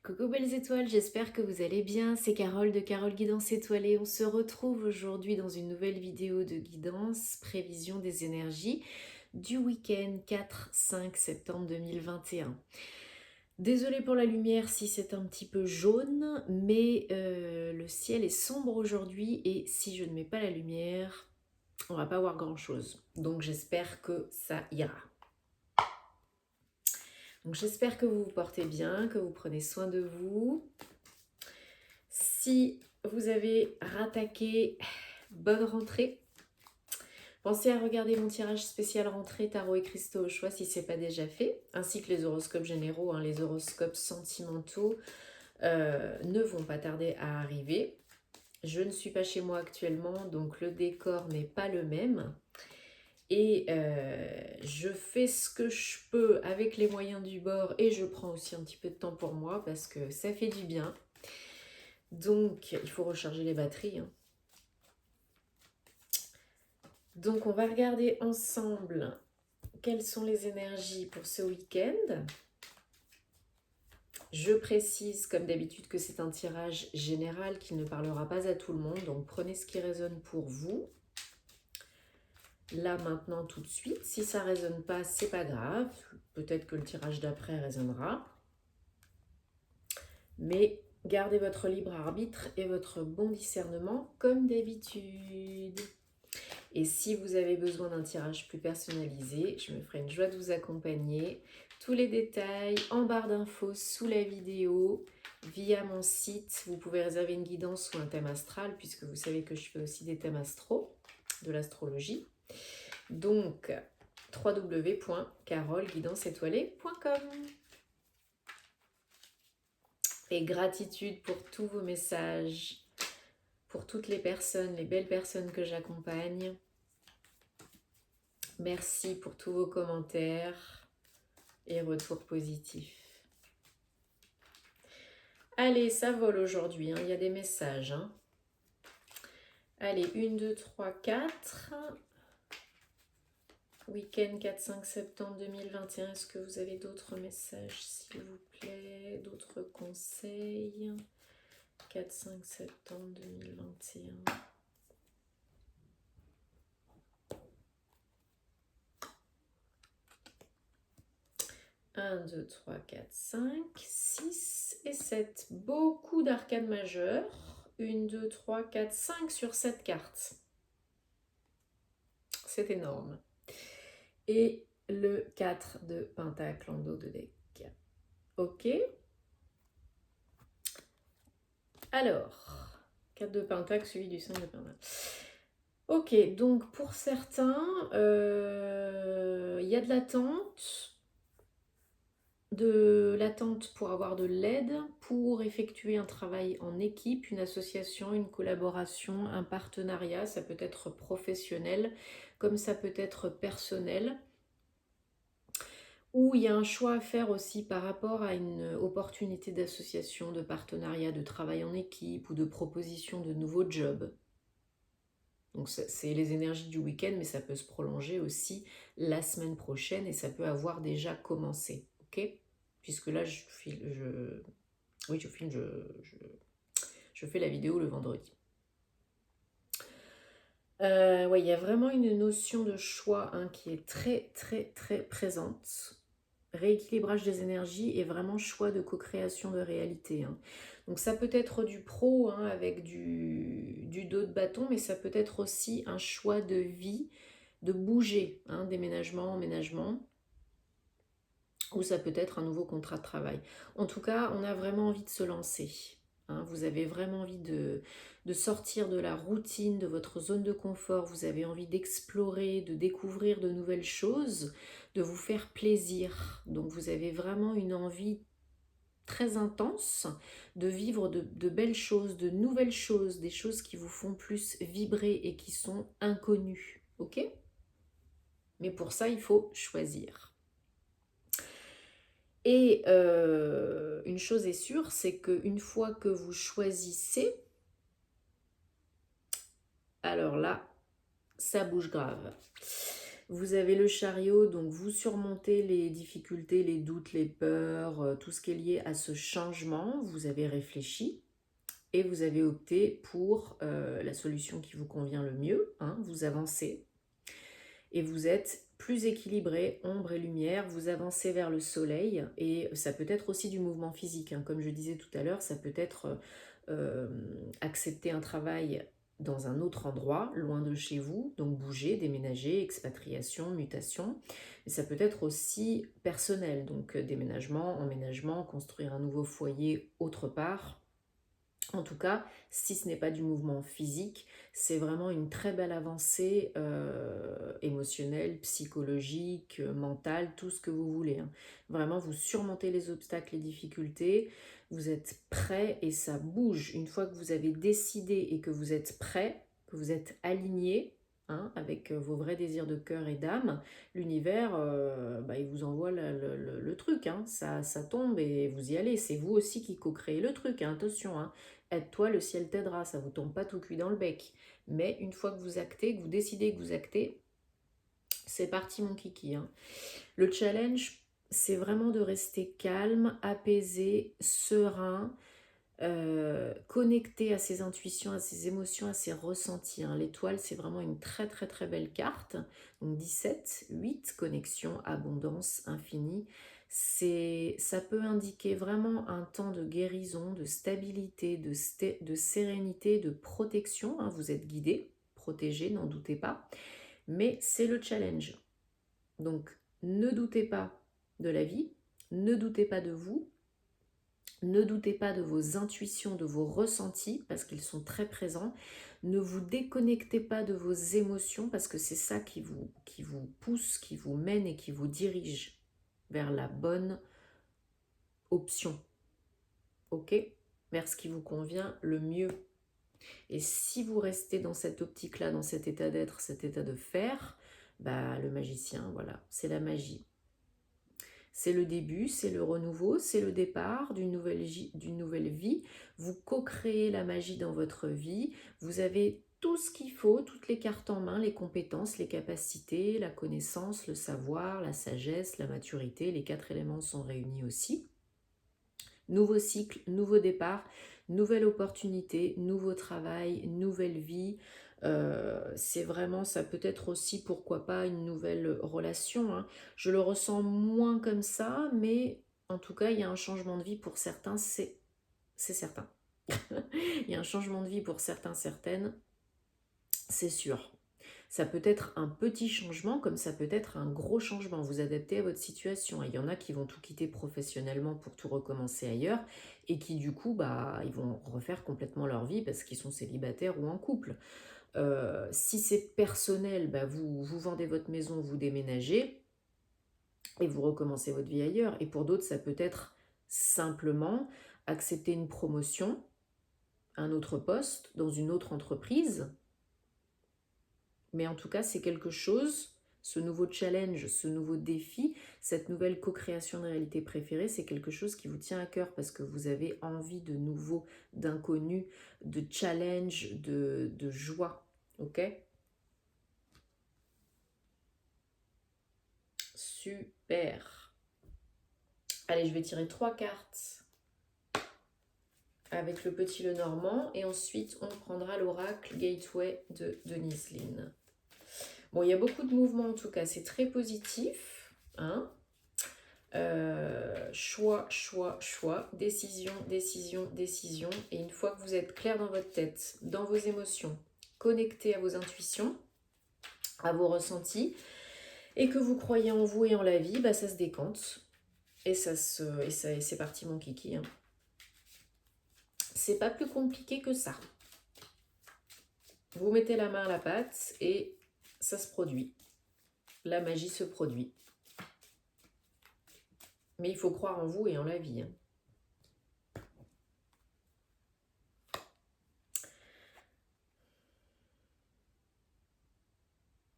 Coucou belles étoiles, j'espère que vous allez bien. C'est Carole de Carole Guidance Étoilée. On se retrouve aujourd'hui dans une nouvelle vidéo de guidance, prévision des énergies du week-end 4-5 septembre 2021. Désolée pour la lumière si c'est un petit peu jaune, mais le ciel est sombre aujourd'hui et si je ne mets pas la lumière, on va pas voir grand chose. Donc j'espère que ça ira. Donc j'espère que vous vous portez bien, que vous prenez soin de vous. Si vous avez rattaqué, bonne rentrée. Pensez à regarder mon tirage spécial rentrée tarot et cristaux au choix si ce n'est pas déjà fait, ainsi que les horoscopes généraux, les horoscopes sentimentaux ne vont pas tarder à arriver. Je ne suis pas chez moi actuellement, donc le décor n'est pas le même. Et je fais ce que je peux avec les moyens du bord et je prends aussi un petit peu de temps pour moi parce que ça fait du bien. Donc, il faut recharger les batteries. Donc, on va regarder ensemble quelles sont les énergies pour ce week-end. Je précise, comme d'habitude, que c'est un tirage général qui ne parlera pas à tout le monde. Donc, prenez ce qui résonne pour vous. Là, maintenant, tout de suite. Si ça ne résonne pas, c'est pas grave. Peut-être que le tirage d'après résonnera. Mais gardez votre libre arbitre et votre bon discernement comme d'habitude. Et si vous avez besoin d'un tirage plus personnalisé, je me ferai une joie de vous accompagner. Tous les détails en barre d'infos sous la vidéo, via mon site. Vous pouvez réserver une guidance ou un thème astral, puisque vous savez que je fais aussi des thèmes astro, de l'astrologie. Donc, www.caroleguidanceétoilée.com. Et gratitude pour tous vos messages, pour toutes les personnes, les belles personnes que j'accompagne. Merci pour tous vos commentaires et retours positifs. Allez, ça vole aujourd'hui, il y a des messages. Allez, 1, 2, 3, 4. Week-end 4-5 septembre 2021. Est-ce que vous avez d'autres messages, s'il vous plaît? D'autres conseils? 4-5 septembre 2021. 1, 2, 3, 4, 5, 6 et 7. Beaucoup d'arcades majeures. 1, 2, 3, 4, 5 sur 7 cartes. C'est énorme. Et le 4 de pentacle en dos de deck. Ok. Alors, 4 de pentacle suivi du 5 de pentacle. Ok, donc pour certains, il y a de l'attente pour avoir de l'aide, pour effectuer un travail en équipe, une association, une collaboration, un partenariat. Ça peut être professionnel comme ça peut être personnel. Ou il y a un choix à faire aussi par rapport à une opportunité d'association, de partenariat, de travail en équipe ou de proposition de nouveaux jobs. Donc c'est les énergies du week-end, mais ça peut se prolonger aussi la semaine prochaine et ça peut avoir déjà commencé, ok? Puisque là, je fais la vidéo le vendredi. Ouais, il y a vraiment une notion de choix qui est très, très, très présente. Rééquilibrage des énergies et vraiment choix de co-création de réalité. Donc ça peut être du pro avec du dos de bâton, mais ça peut être aussi un choix de vie, de bouger, déménagement, emménagement, ou ça peut être un nouveau contrat de travail. En tout cas, on a vraiment envie de se lancer. Vous avez vraiment envie de sortir de la routine, de votre zone de confort. Vous avez envie d'explorer, de découvrir de nouvelles choses, de vous faire plaisir. Donc vous avez vraiment une envie très intense de vivre de belles choses, de nouvelles choses, des choses qui vous font plus vibrer et qui sont inconnues. Ok? Mais pour ça, il faut choisir. Et une chose est sûre, c'est qu'une fois que vous choisissez, alors là, ça bouge grave. Vous avez le chariot, donc vous surmontez les difficultés, les doutes, les peurs, tout ce qui est lié à ce changement. Vous avez réfléchi et vous avez opté pour la solution qui vous convient le mieux. Hein. Vous avancez et vous êtes plus équilibré, ombre et lumière. Vous avancez vers le soleil et ça peut être aussi du mouvement physique. Hein. Comme je disais tout à l'heure, ça peut être accepter un travail dans un autre endroit, loin de chez vous, donc bouger, déménager, expatriation, mutation. Mais ça peut être aussi personnel, donc déménagement, emménagement, construire un nouveau foyer autre part. En tout cas, si ce n'est pas du mouvement physique, c'est vraiment une très belle avancée émotionnelle, psychologique, mentale, tout ce que vous voulez. Hein. Vraiment, vous surmontez les obstacles, les difficultés, vous êtes prêt et ça bouge. Une fois que vous avez décidé et que vous êtes prêt, que vous êtes aligné, hein, avec vos vrais désirs de cœur et d'âme, l'univers, il vous envoie le truc. Hein. Ça tombe et vous y allez. C'est vous aussi qui co-créez le truc. Hein. Attention, hein. Aide-toi, le ciel t'aidera, ça vous tombe pas tout cuit dans le bec. Mais une fois que vous actez, que vous décidez que vous actez, c'est parti mon kiki. Hein. Le challenge, c'est vraiment de rester calme, apaisé, serein, connecté à ses intuitions, à ses émotions, à ses ressentis. Hein. L'étoile, c'est vraiment une très très très belle carte. Donc 17, 8, connexion, abondance, infini. Ça peut indiquer vraiment un temps de guérison, de stabilité, de sérénité, de protection. Hein. Vous êtes guidé, protégé, n'en doutez pas. Mais c'est le challenge. Donc ne doutez pas de la vie, ne doutez pas de vous, ne doutez pas de vos intuitions, de vos ressentis, parce qu'ils sont très présents. Ne vous déconnectez pas de vos émotions, parce que c'est ça qui vous pousse, qui vous mène et qui vous dirige vers la bonne option. Ok? Vers ce qui vous convient le mieux. Et si vous restez dans cette optique-là, dans cet état d'être, cet état de faire, le magicien, voilà, c'est la magie. C'est le début, c'est le renouveau, c'est le départ d'une nouvelle vie. Vous co-créez la magie dans votre vie. Vous avez tout ce qu'il faut, toutes les cartes en main, les compétences, les capacités, la connaissance, le savoir, la sagesse, la maturité. Les 4 éléments sont réunis aussi. Nouveau cycle, nouveau départ, nouvelle opportunité, nouveau travail, nouvelle vie. C'est vraiment, ça peut être aussi, pourquoi pas, une nouvelle relation. Hein. Je le ressens moins comme ça, mais en tout cas, il y a un changement de vie pour certains, c'est certain. Il y a un changement de vie pour certains, certaines, c'est sûr. Ça peut être un petit changement comme ça peut être un gros changement. Vous adaptez à votre situation. Il y en a qui vont tout quitter professionnellement pour tout recommencer ailleurs et qui du coup, ils vont refaire complètement leur vie parce qu'ils sont célibataires ou en couple. Si c'est personnel, vous vendez votre maison, vous déménagez et vous recommencez votre vie ailleurs. Et pour d'autres, ça peut être simplement accepter une promotion, un autre poste dans une autre entreprise. Mais en tout cas, c'est quelque chose, ce nouveau challenge, ce nouveau défi, cette nouvelle co-création de réalité préférée, c'est quelque chose qui vous tient à cœur parce que vous avez envie de nouveau, d'inconnu, de challenge, de joie. Ok? Super. Allez, je vais tirer 3 cartes avec le petit Lenormand et ensuite on prendra l'oracle Gateway de Denise Lynn. Bon, il y a beaucoup de mouvements en tout cas, c'est très positif. Hein. Choix, choix, choix, décision, décision, décision. Et une fois que vous êtes clair dans votre tête, dans vos émotions, connecté à vos intuitions, à vos ressentis, et que vous croyez en vous et en la vie, ça se décante. Et c'est parti mon kiki. Hein. C'est pas plus compliqué que ça. Vous mettez la main à la pâte et ça se produit. La magie se produit. Mais il faut croire en vous et en la vie. Hein.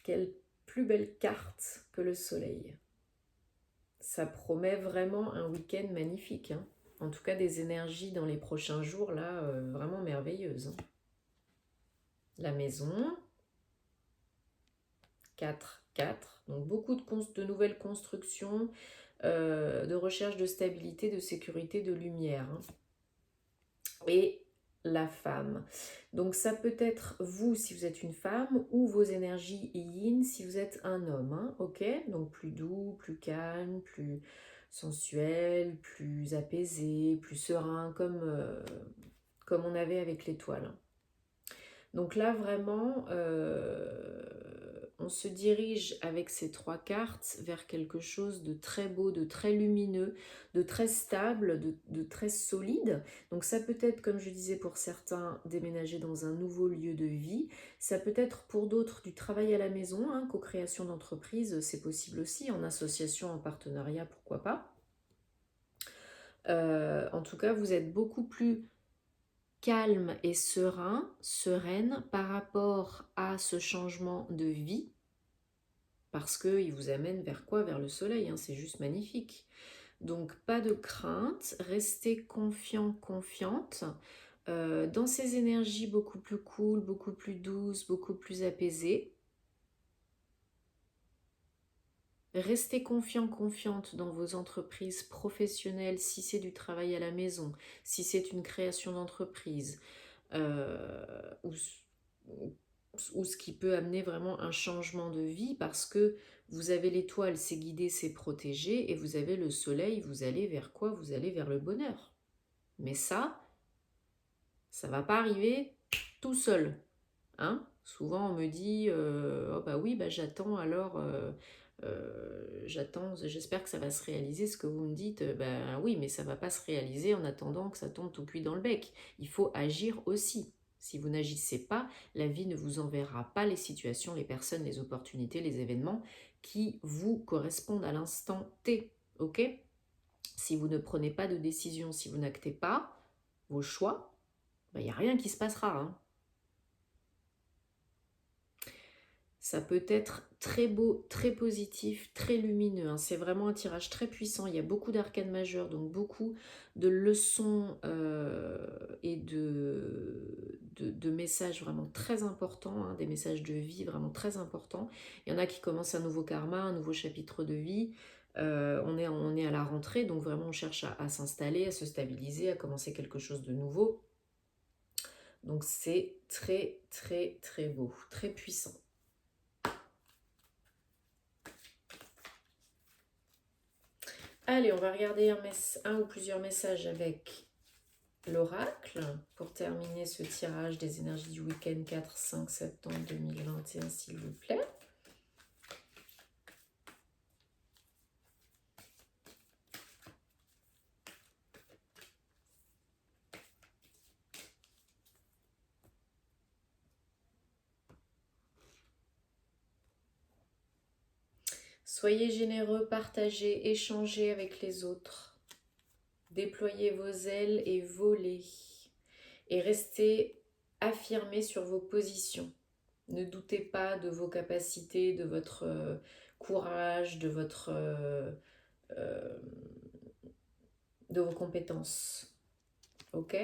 Quelle plus belle carte que le soleil. Ça promet vraiment un week-end magnifique. Hein. En tout cas, des énergies dans les prochains jours, là, vraiment merveilleuses. Hein. La maison. 4 4. Donc beaucoup de nouvelles constructions, de recherche de stabilité, de sécurité, de lumière. Hein. Et la femme. Donc ça peut être vous si vous êtes une femme ou vos énergies yin si vous êtes un homme. Hein, ok. Donc plus doux, plus calme, plus sensuel, plus apaisé, plus serein, comme on avait avec l'étoile. Donc là, vraiment, on se dirige avec ces 3 cartes vers quelque chose de très beau, de très lumineux, de très stable, de très solide. Donc ça peut être, comme je disais pour certains, déménager dans un nouveau lieu de vie. Ça peut être pour d'autres du travail à la maison, hein, co-création d'entreprise, c'est possible aussi, en association, en partenariat, pourquoi pas. En tout cas, vous êtes beaucoup plus calme et sereine par rapport à ce changement de vie, parce qu'il vous amène vers quoi? Vers le soleil, hein, c'est juste magnifique. Donc pas de crainte, restez confiant, confiante, dans ces énergies beaucoup plus cool, beaucoup plus douces, beaucoup plus apaisées. Restez confiant, confiante dans vos entreprises professionnelles, si c'est du travail à la maison, si c'est une création d'entreprise, ou ce qui peut amener vraiment un changement de vie, parce que vous avez l'étoile, c'est guidé, c'est protégé, et vous avez le soleil, vous allez vers quoi? Vous allez vers le bonheur. Mais ça va pas arriver tout seul. Hein? Souvent on me dit oh bah oui, bah j'attends, alors j'attends, j'espère que ça va se réaliser ce que vous me dites. Ben oui, mais ça va pas se réaliser en attendant que ça tombe tout cuit dans le bec. Il faut agir aussi. Si vous n'agissez pas, la vie ne vous enverra pas les situations, les personnes, les opportunités, les événements qui vous correspondent à l'instant T. Ok? Si vous ne prenez pas de décision, si vous n'actez pas vos choix, il n'y a rien qui se passera. Hein. Ça peut être très beau, très positif, très lumineux. Hein. C'est vraiment un tirage très puissant. Il y a beaucoup d'arcanes majeures, donc beaucoup de leçons et de messages vraiment très importants, hein, des messages de vie vraiment très importants. Il y en a qui commencent un nouveau karma, un nouveau chapitre de vie. On est à la rentrée, donc vraiment on cherche à s'installer, à se stabiliser, à commencer quelque chose de nouveau. Donc c'est très, très, très beau, très puissant. Allez, on va regarder un ou plusieurs messages avec l'oracle pour terminer ce tirage des énergies du week-end 4-5 septembre 2021, s'il vous plaît. Soyez généreux, partagez, échangez avec les autres. Déployez vos ailes et volez. Et restez affirmés sur vos positions. Ne doutez pas de vos capacités, de votre courage, de vos compétences. Ok?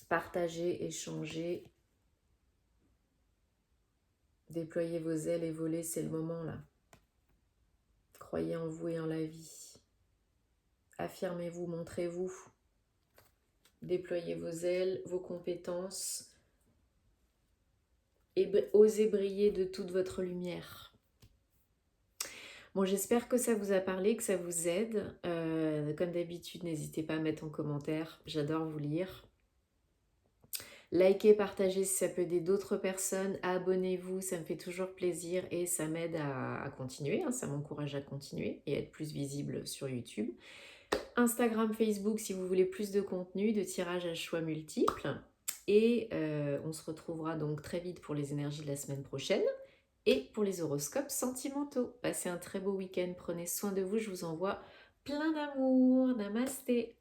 Partagez, échangez. Déployez vos ailes et volez, c'est le moment là. Croyez en vous et en la vie. Affirmez-vous, montrez-vous. Déployez vos ailes, vos compétences et osez briller de toute votre lumière. Bon, j'espère que ça vous a parlé, que ça vous aide. Comme d'habitude, n'hésitez pas à mettre en commentaire. J'adore vous lire. Likez, partagez si ça peut aider d'autres personnes. Abonnez-vous, ça me fait toujours plaisir et ça m'aide à continuer. Hein, ça m'encourage à continuer et à être plus visible sur YouTube. Instagram, Facebook si vous voulez plus de contenu, de tirage à choix multiples. Et on se retrouvera donc très vite pour les énergies de la semaine prochaine et pour les horoscopes sentimentaux. Passez un très beau week-end, prenez soin de vous, je vous envoie plein d'amour. Namasté.